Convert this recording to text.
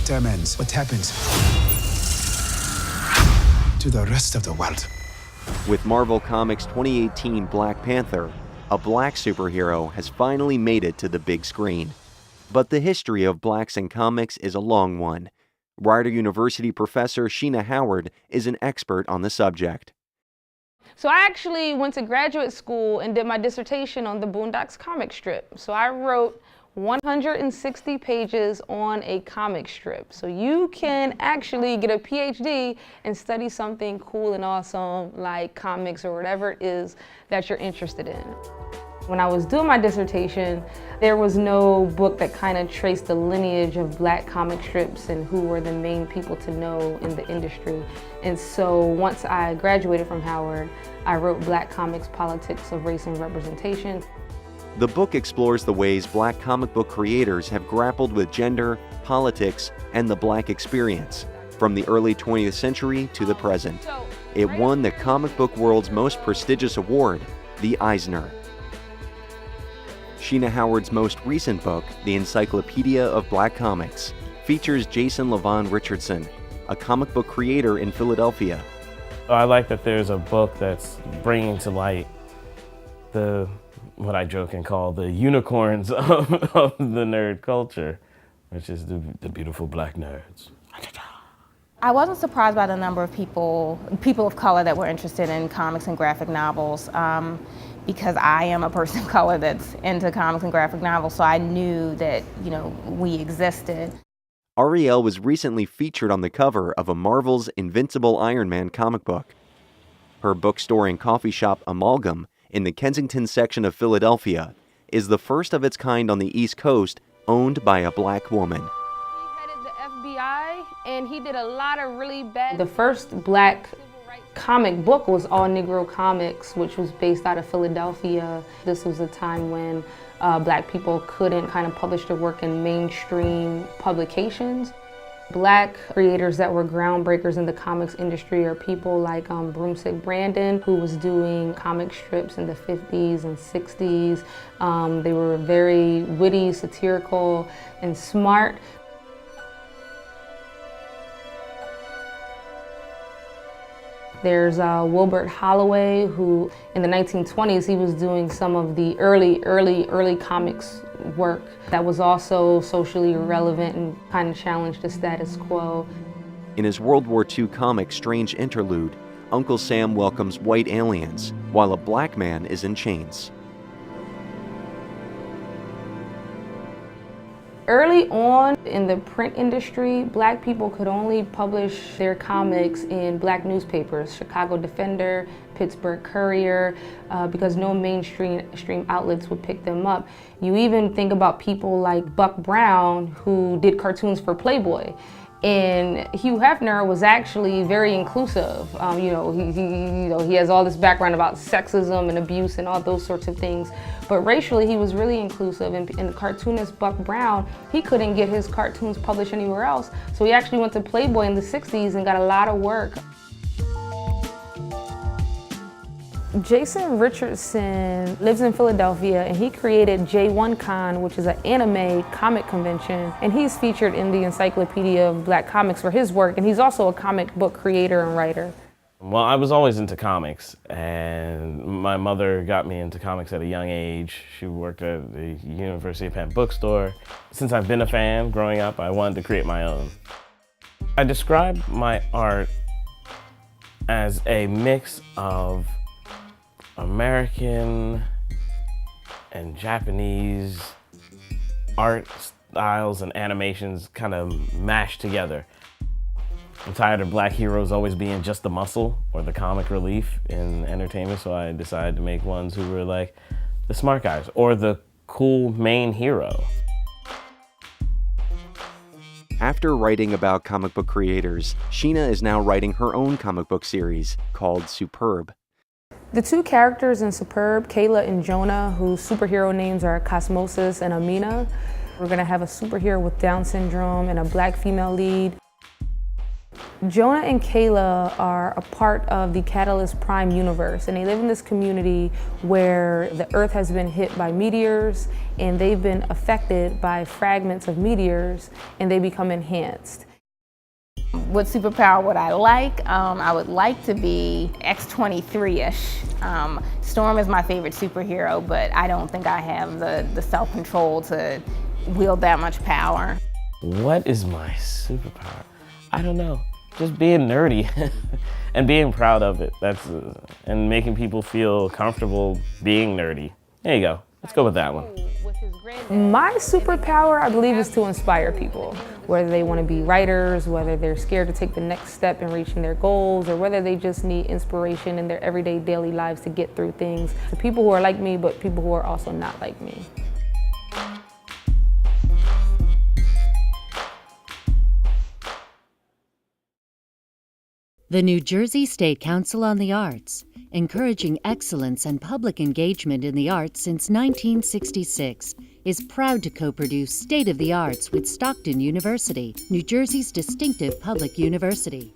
determines what happens to the rest of the world. With Marvel Comics' 2018 Black Panther, a black superhero has finally made it to the big screen. But the history of blacks in comics is a long one. Rider University professor Sheena Howard is an expert on the subject. So I actually went to graduate school and did my dissertation on the Boondocks comic strip. So I wrote 160 pages on a comic strip. So you can actually get a PhD and study something cool and awesome like comics or whatever it is that you're interested in. When I was doing my dissertation, there was no book that kind of traced the lineage of black comic strips and who were the main people to know in the industry. And so once I graduated from Howard, I wrote Black Comics, Politics of Race and Representation. The book explores the ways black comic book creators have grappled with gender, politics, and the black experience, from the early 20th century to the present. It won the comic book world's most prestigious award, the Eisner. Sheena Howard's most recent book, The Encyclopedia of Black Comics, features Jason LaVonn Richardson, a comic book creator in Philadelphia. I like that there's a book that's bringing to light what I joke and call the unicorns of the nerd culture, which is the beautiful black nerds. I wasn't surprised by the number of people of color that were interested in comics and graphic novels, because I am a person of color that's into comics and graphic novels, so I knew that, we existed. Ariell was recently featured on the cover of a Marvel's Invincible Iron Man comic book. Her bookstore and coffee shop, Amalgam, in the Kensington section of Philadelphia, is the first of its kind on the East Coast owned by a black woman. He headed the FBI and he did a lot of really bad... The first black comic book was All Negro Comics, which was based out of Philadelphia. This was a time when black people couldn't kind of publish their work in mainstream publications. Black creators that were groundbreakers in the comics industry are people like Broomstick Brandon, who was doing comic strips in the 50s and 60s. They were very witty, satirical, and smart. There's Wilbert Holloway, who in the 1920s, he was doing some of the early comics work that was also socially relevant and kind of challenged the status quo. In his World War II comic Strange Interlude, Uncle Sam welcomes white aliens, while a black man is in chains. Early on in the print industry, black people could only publish their comics in black newspapers, Chicago Defender, Pittsburgh Courier, because no mainstream outlets would pick them up. You even think about people like Buck Brown, who did cartoons for Playboy. And Hugh Hefner was actually very inclusive. He has all this background about sexism and abuse and all those sorts of things. But racially, he was really inclusive. And cartoonist Buck Brown, he couldn't get his cartoons published anywhere else. So he actually went to Playboy in the 60s and got a lot of work. Jason Richardson lives in Philadelphia, and he created J1Con, which is an anime comic convention, and he's featured in the Encyclopedia of Black Comics for his work, and he's also a comic book creator and writer. Well, I was always into comics, and my mother got me into comics at a young age. She worked at the University of Penn bookstore. Since I've been a fan growing up, I wanted to create my own. I describe my art as a mix of American and Japanese art styles and animations kind of mashed together. I'm tired of black heroes always being just the muscle or the comic relief in entertainment, so I decided to make ones who were like the smart guys or the cool main hero. After writing about comic book creators, Sheena is now writing her own comic book series called Superb. The two characters in Superb, Kayla and Jonah, whose superhero names are Cosmosis and Amina. We're gonna have a superhero with Down syndrome and a black female lead. Jonah and Kayla are a part of the Catalyst Prime universe, and they live in this community where the Earth has been hit by meteors, and they've been affected by fragments of meteors, and they become enhanced. What superpower would I like? I would like to be X-23-ish. Storm is my favorite superhero, but I don't think I have the self-control to wield that much power. What is my superpower? I don't know. Just being nerdy and being proud of it. And making people feel comfortable being nerdy. There you go. Let's go with that one. My superpower, I believe, is to inspire people, whether they want to be writers, whether they're scared to take the next step in reaching their goals, or whether they just need inspiration in their everyday daily lives to get through things. To people who are like me, but people who are also not like me. The New Jersey State Council on the Arts, encouraging excellence and public engagement in the arts since 1966, is proud to co-produce State of the Arts with Stockton University, New Jersey's distinctive public university.